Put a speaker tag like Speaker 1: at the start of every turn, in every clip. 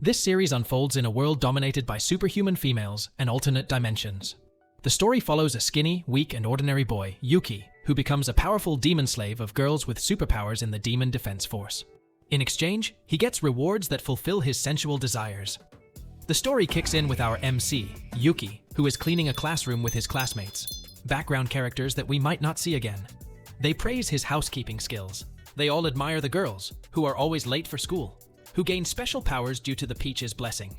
Speaker 1: This series unfolds in a world dominated by superhuman females and alternate dimensions. The story follows a skinny, weak, and ordinary boy, Yuki, who becomes a powerful demon slave of girls with superpowers in the Demon Defense Force. In exchange, he gets rewards that fulfill his sensual desires. The story kicks in with our MC, Yuki, who is cleaning a classroom with his classmates, background characters that we might not see again. They praise his housekeeping skills. They all admire the girls, who are always late for school, who gain special powers due to the Peach's blessing.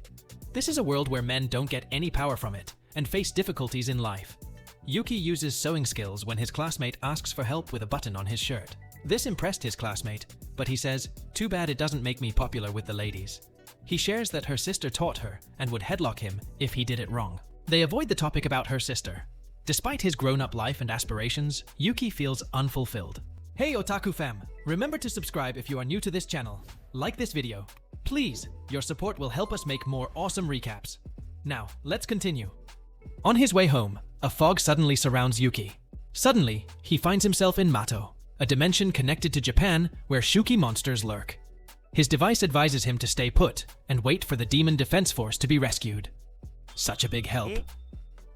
Speaker 1: This is a world where men don't get any power from it and face difficulties in life. Yuki uses sewing skills when his classmate asks for help with a button on his shirt. This impressed his classmate, but he says, "Too bad it doesn't make me popular with the ladies." He shares that her sister taught her and would headlock him if he did it wrong. They avoid the topic about her sister. Despite his grown-up life and aspirations, Yuki feels unfulfilled. Hey Otaku fam, remember to subscribe if you are new to this channel. Like this video. Please, your support will help us make more awesome recaps. Now, let's continue. On his way home, a fog suddenly surrounds Yuki. Suddenly, he finds himself in Mato, a dimension connected to Japan where Shuki monsters lurk. His device advises him to stay put and wait for the Demon Defense Force to be rescued. Such a big help.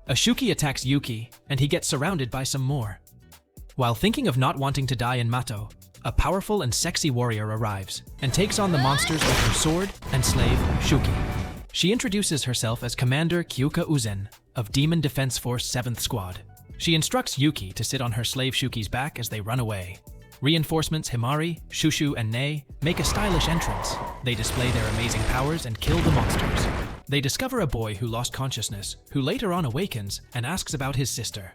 Speaker 1: A Shuki attacks Yuki, and he gets surrounded by some more. While thinking of not wanting to die in Mato, a powerful and sexy warrior arrives and takes on the monsters with her sword and slave, Shuki. She introduces herself as Commander Kyuka Uzen of Demon Defense Force 7th Squad. She instructs Yuki to sit on her slave Shuki's back as they run away. Reinforcements Himari, Shushu, and Nei make a stylish entrance. They display their amazing powers and kill the monsters. They discover a boy who lost consciousness, who later on awakens and asks about his sister.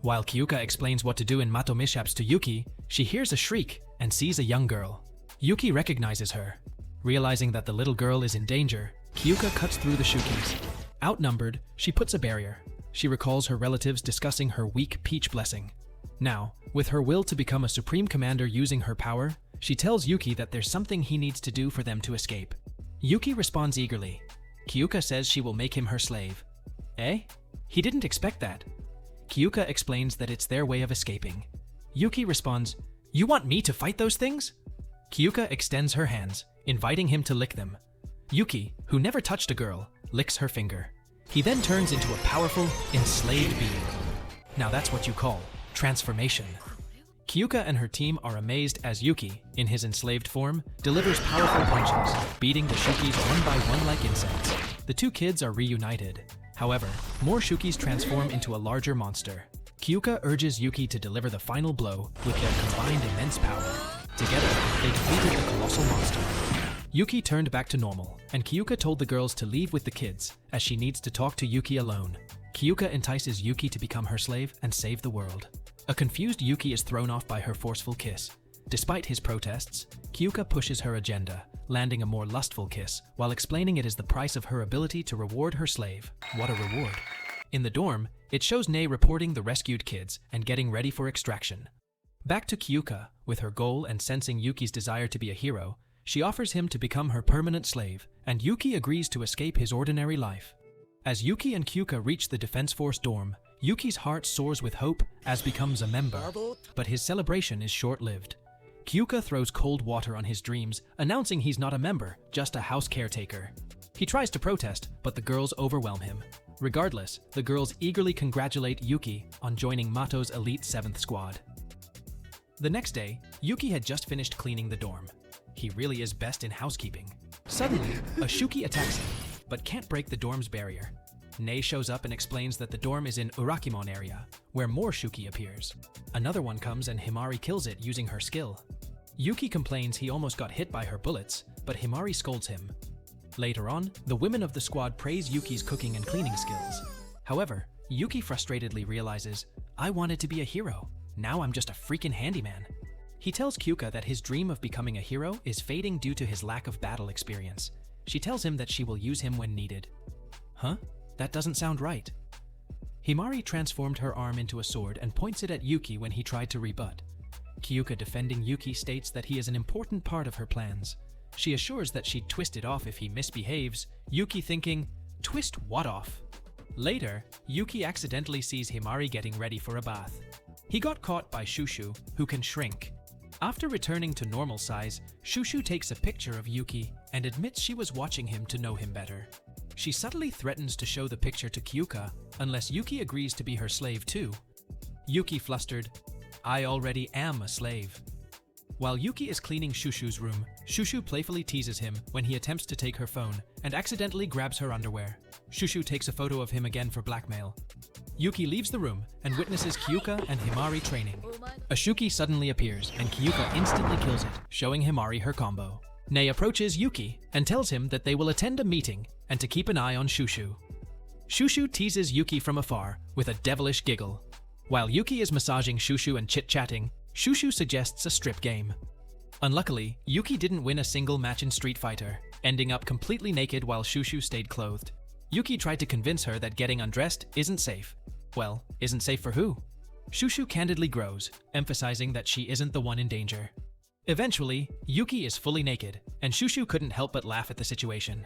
Speaker 1: While Kyuka explains what to do in Mato mishaps to Yuki, she hears a shriek and sees a young girl. Yuki recognizes her. Realizing that the little girl is in danger, Kyuka cuts through the Shukis. Outnumbered, she puts a barrier. She recalls her relatives discussing her weak Peach blessing. Now, with her will to become a supreme commander using her power, she tells Yuki that there's something he needs to do for them to escape. Yuki responds eagerly. Kyuka says she will make him her slave. Eh? He didn't expect that. Kyuka explains that it's their way of escaping. Yuki responds, "You want me to fight those things?" Kyuka extends her hands, inviting him to lick them. Yuki, who never touched a girl, licks her finger. He then turns into a powerful, enslaved being. Now that's what you call transformation. Kyuka and her team are amazed as Yuki, in his enslaved form, delivers powerful punches, beating the Shukis one by one like insects. The two kids are reunited. However, more Shukis transform into a larger monster. Kyuka urges Yuki to deliver the final blow with their combined immense power. Together, they defeated the colossal monster. Yuki turned back to normal, and Kyuka told the girls to leave with the kids, as she needs to talk to Yuki alone. Kyuka entices Yuki to become her slave and save the world. A confused Yuki is thrown off by her forceful kiss. Despite his protests, Kyuka pushes her agenda, landing a more lustful kiss, while explaining it is the price of her ability to reward her slave. What a reward. In the dorm, it shows Nei reporting the rescued kids and getting ready for extraction. Back to Kyuka, with her goal and sensing Yuki's desire to be a hero, she offers him to become her permanent slave, and Yuki agrees to escape his ordinary life. As Yuki and Kyuka reach the Defense Force dorm, Yuki's heart soars with hope as becomes a member, but his celebration is short-lived. Kyuka throws cold water on his dreams, announcing he's not a member, just a house caretaker. He tries to protest, but the girls overwhelm him. Regardless, the girls eagerly congratulate Yuki on joining Mato's elite 7th squad. The next day, Yuki had just finished cleaning the dorm. He really is best in housekeeping. Suddenly, a Shuki attacks him, but can't break the dorm's barrier. Nei shows up and explains that the dorm is in Urakimon area, where more Shuki appears. Another one comes and Himari kills it using her skill. Yuki complains he almost got hit by her bullets, but Himari scolds him. Later on, the women of the squad praise Yuki's cooking and cleaning skills. However, Yuki frustratedly realizes, "I wanted to be a hero. Now I'm just a freaking handyman." He tells Kyuka that his dream of becoming a hero is fading due to his lack of battle experience. She tells him that she will use him when needed. Huh? That doesn't sound right. Himari transformed her arm into a sword and points it at Yuki when he tried to rebut. Kyuka defending Yuki states that he is an important part of her plans. She assures that she'd twist it off if he misbehaves, Yuki thinking, "Twist what off?" Later, Yuki accidentally sees Himari getting ready for a bath. He got caught by Shushu, who can shrink. After returning to normal size, Shushu takes a picture of Yuki and admits she was watching him to know him better. She subtly threatens to show the picture to Kyuka unless Yuki agrees to be her slave too. Yuki flustered, "I already am a slave." While Yuki is cleaning Shushu's room, Shushu playfully teases him when he attempts to take her phone and accidentally grabs her underwear. Shushu takes a photo of him again for blackmail. Yuki leaves the room and witnesses Kyuka and Himari training. A Shuki suddenly appears and Kyuka instantly kills it, showing Himari her combo. Nei approaches Yuki and tells him that they will attend a meeting and to keep an eye on Shushu. Shushu teases Yuki from afar with a devilish giggle. While Yuki is massaging Shushu and chit-chatting, Shushu suggests a strip game. Unluckily, Yuki didn't win a single match in Street Fighter, ending up completely naked while Shushu stayed clothed. Yuki tried to convince her that getting undressed isn't safe. Well, isn't safe for who? Shushu candidly grows, emphasizing that she isn't the one in danger. Eventually, Yuki is fully naked, and Shushu couldn't help but laugh at the situation.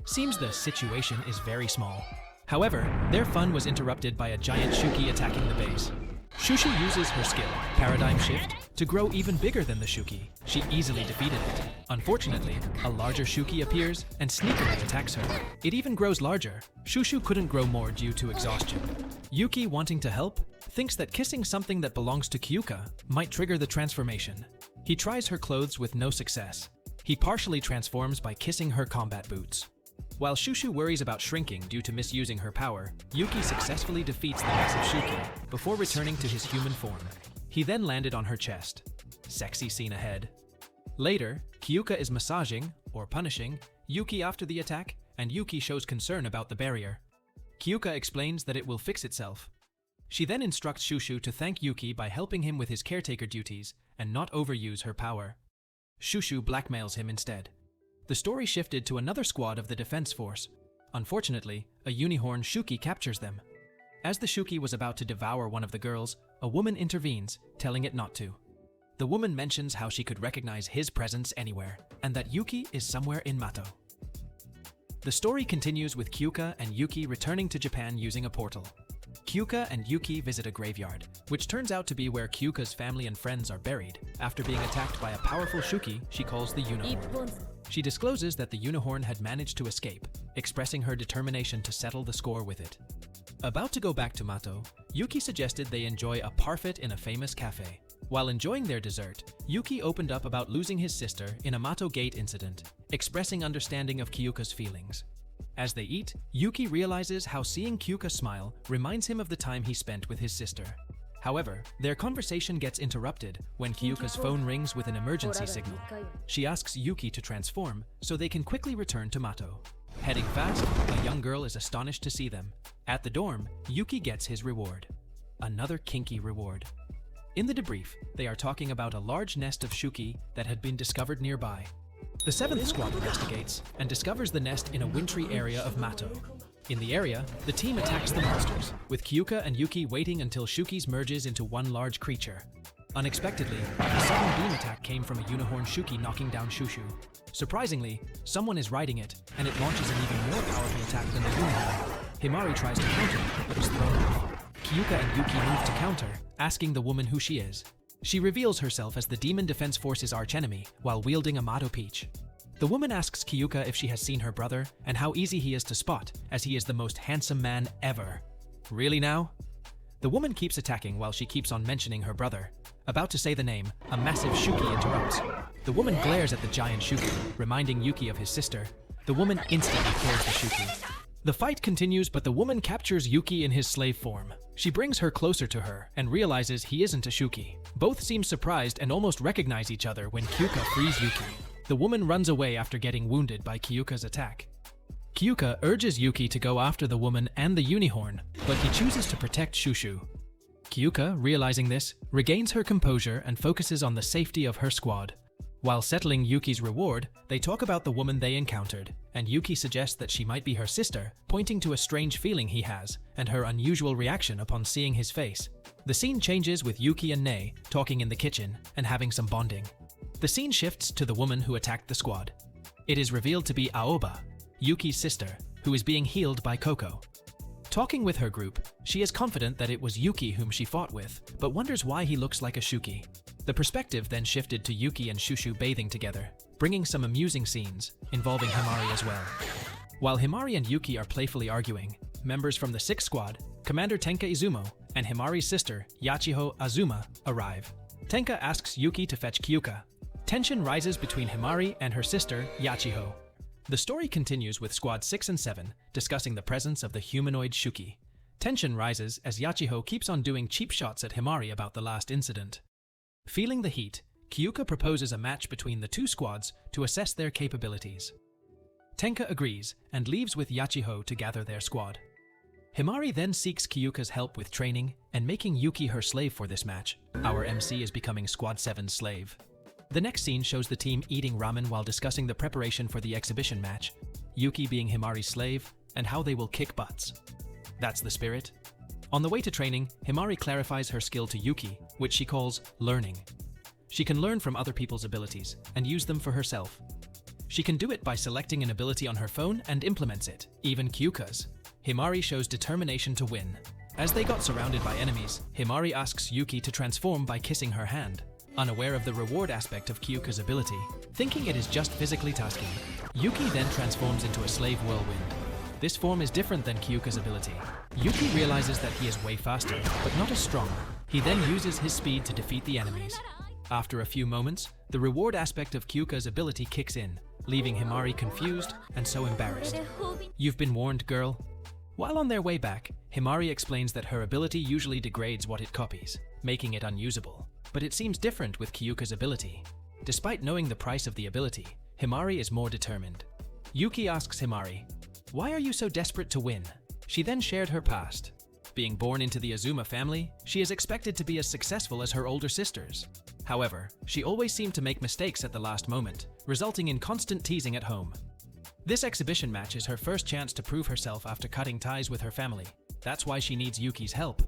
Speaker 1: Seems the situation is very small. However, their fun was interrupted by a giant Shuki attacking the base. Shushu uses her skill, Paradigm Shift, to grow even bigger than the Shuki. She easily defeated it. Unfortunately, a larger Shuki appears and sneakily attacks her. It even grows larger. Shushu couldn't grow more due to exhaustion. Yuki, wanting to help, thinks that kissing something that belongs to Kyuka might trigger the transformation. He tries her clothes with no success. He partially transforms by kissing her combat boots. While Shushu worries about shrinking due to misusing her power, Yuki successfully defeats the massive Shuki before returning to his human form. He then landed on her chest. Sexy scene ahead. Later, Kyuka is massaging, or punishing, Yuki after the attack, and Yuki shows concern about the barrier. Kyuka explains that it will fix itself. She then instructs Shushu to thank Yuki by helping him with his caretaker duties and not overuse her power. Shushu blackmails him instead. The story shifted to another squad of the defense force. Unfortunately, a unicorn Shuki captures them. As the Shuki was about to devour one of the girls, a woman intervenes, telling it not to. The woman mentions how she could recognize his presence anywhere, and that Yuki is somewhere in Mato. The story continues with Kyuka and Yuki returning to Japan using a portal. Kyuka and Yuki visit a graveyard, which turns out to be where Kyuka's family and friends are buried, after being attacked by a powerful Shuki she calls the unicorn. She discloses that the unicorn had managed to escape, expressing her determination to settle the score with it. About to go back to Mato, Yuki suggested they enjoy a parfait in a famous cafe. While enjoying their dessert, Yuki opened up about losing his sister in a Mato Gate incident, expressing understanding of Kyuka's feelings. As they eat, Yuki realizes how seeing Kyuka smile reminds him of the time he spent with his sister. However, their conversation gets interrupted when Kyuka's phone rings with an emergency signal. She asks Yuki to transform so they can quickly return to Mato. Heading fast, a young girl is astonished to see them. At the dorm, Yuki gets his reward. Another kinky reward. In the debrief, they are talking about a large nest of Shuki that had been discovered nearby. The 7th squad investigates and discovers the nest in a wintry area of Mato. In the area, the team attacks the monsters, with Kyuka and Yuki waiting until Shukis merges into one large creature. Unexpectedly, a sudden beam attack came from a unicorn Shuki knocking down Shushu. Surprisingly, someone is riding it, and it launches an even more powerful attack than the unicorn. Himari tries to counter, but is thrown off. Kyuka and Yuki move to counter, asking the woman who she is. She reveals herself as the Demon Defense Force's archenemy while wielding a mato peach. The woman asks Kyuka if she has seen her brother and how easy he is to spot, as he is the most handsome man ever. Really now? The woman keeps attacking while she keeps on mentioning her brother. About to say the name, a massive Shuki interrupts. The woman glares at the giant Shuki, reminding Yuki of his sister. The woman instantly kills the Shuki. The fight continues, but the woman captures Yuki in his slave form. She brings her closer to her and realizes he isn't a Shuki. Both seem surprised and almost recognize each other when Kyuka frees Yuki. The woman runs away after getting wounded by Kyuka's attack. Kyuka urges Yuki to go after the woman and the unicorn, but he chooses to protect Shushu. Kyuka, realizing this, regains her composure and focuses on the safety of her squad. While settling Yuki's reward, they talk about the woman they encountered, and Yuki suggests that she might be her sister, pointing to a strange feeling he has, and her unusual reaction upon seeing his face. The scene changes with Yuki and Nei talking in the kitchen and having some bonding. The scene shifts to the woman who attacked the squad. It is revealed to be Aoba, Yuki's sister, who is being healed by Koko. Talking with her group, she is confident that it was Yuki whom she fought with, but wonders why he looks like a Shuki. The perspective then shifted to Yuki and Shushu bathing together, bringing some amusing scenes, involving Himari as well. While Himari and Yuki are playfully arguing, members from the 6th Squad, Commander Tenka Izumo, and Himari's sister, Yachiho Azuma, arrive. Tenka asks Yuki to fetch Kyuka. Tension rises between Himari and her sister, Yachiho. The story continues with Squad 6 and 7, discussing the presence of the humanoid Shuki. Tension rises as Yachiho keeps on doing cheap shots at Himari about the last incident. Feeling the heat, Kyuka proposes a match between the two squads to assess their capabilities. Tenka agrees and leaves with Yachiho to gather their squad. Himari then seeks Kyuka's help with training and making Yuki her slave for this match. Our MC is becoming Squad 7's slave. The next scene shows the team eating ramen while discussing the preparation for the exhibition match, Yuki being Himari's slave, and how they will kick butts. That's the spirit. On the way to training, Himari clarifies her skill to Yuki, which she calls learning. She can learn from other people's abilities and use them for herself. She can do it by selecting an ability on her phone and implements it, even Kyuka's. Himari shows determination to win. As they got surrounded by enemies, Himari asks Yuki to transform by kissing her hand, unaware of the reward aspect of Kyuka's ability. Thinking it is just physically tasking, Yuki then transforms into a slave whirlwind. This form is different than Kyuka's ability. Yuki realizes that he is way faster, but not as strong. He then uses his speed to defeat the enemies. After a few moments, the reward aspect of Kyuka's ability kicks in, leaving Himari confused and so embarrassed. You've been warned, girl. While on their way back, Himari explains that her ability usually degrades what it copies, making it unusable. But it seems different with Kyuka's ability. Despite knowing the price of the ability, Himari is more determined. Yuki asks Himari, "Why are you so desperate to win?" She then shared her past. Being born into the Azuma family, she is expected to be as successful as her older sisters. However, she always seemed to make mistakes at the last moment, resulting in constant teasing at home. This exhibition match is her first chance to prove herself after cutting ties with her family. That's why she needs Yuki's help.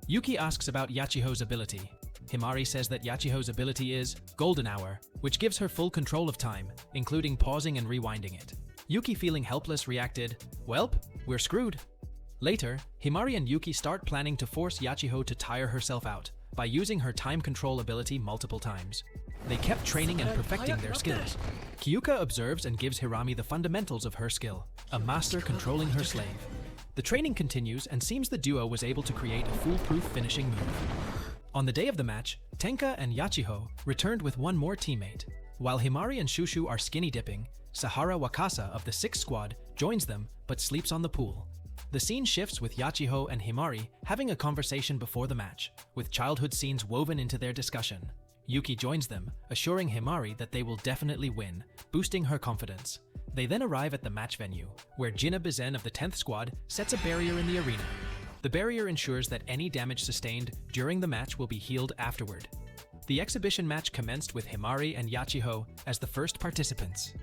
Speaker 1: Yuki asks about Yachiho's ability. Himari says that Yachiho's ability is Golden Hour, which gives her full control of time, including pausing and rewinding it. Yuki, feeling helpless, reacted, "Welp, we're screwed." Later, Himari and Yuki start planning to force Yachiho to tire herself out by using her time control ability multiple times. They kept training and perfecting their skills. Kyuka observes and gives Hirami the fundamentals of her skill, a master controlling her slave. The training continues and seems the duo was able to create a foolproof finishing move. On the day of the match, Tenka and Yachiho returned with one more teammate. While Himari and Shushu are skinny dipping, Sahara Wakasa of the 6th Squad joins them but sleeps on the pool. The scene shifts with Yachiho and Himari having a conversation before the match, with childhood scenes woven into their discussion. Yuki joins them, assuring Himari that they will definitely win, boosting her confidence. They then arrive at the match venue, where Jinna Bizen of the 10th Squad sets a barrier in the arena. The barrier ensures that any damage sustained during the match will be healed afterward. The exhibition match commenced with Himari and Yachiho as the first participants.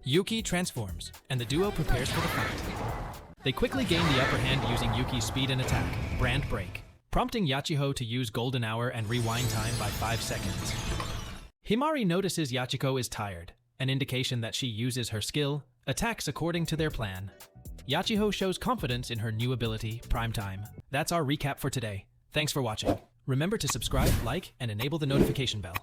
Speaker 1: Yuki transforms, and the duo prepares for the fight. They quickly gain the upper hand using Yuki's speed and attack, Brand Break, prompting Yachiho to use Golden Hour and rewind time by 5 seconds. Himari notices Yachiho is tired, an indication that she uses her skill, attacks according to their plan. Yachiho shows confidence in her new ability, Prime Time. That's our recap for today. Thanks for watching. Remember to subscribe, like, and enable the notification bell.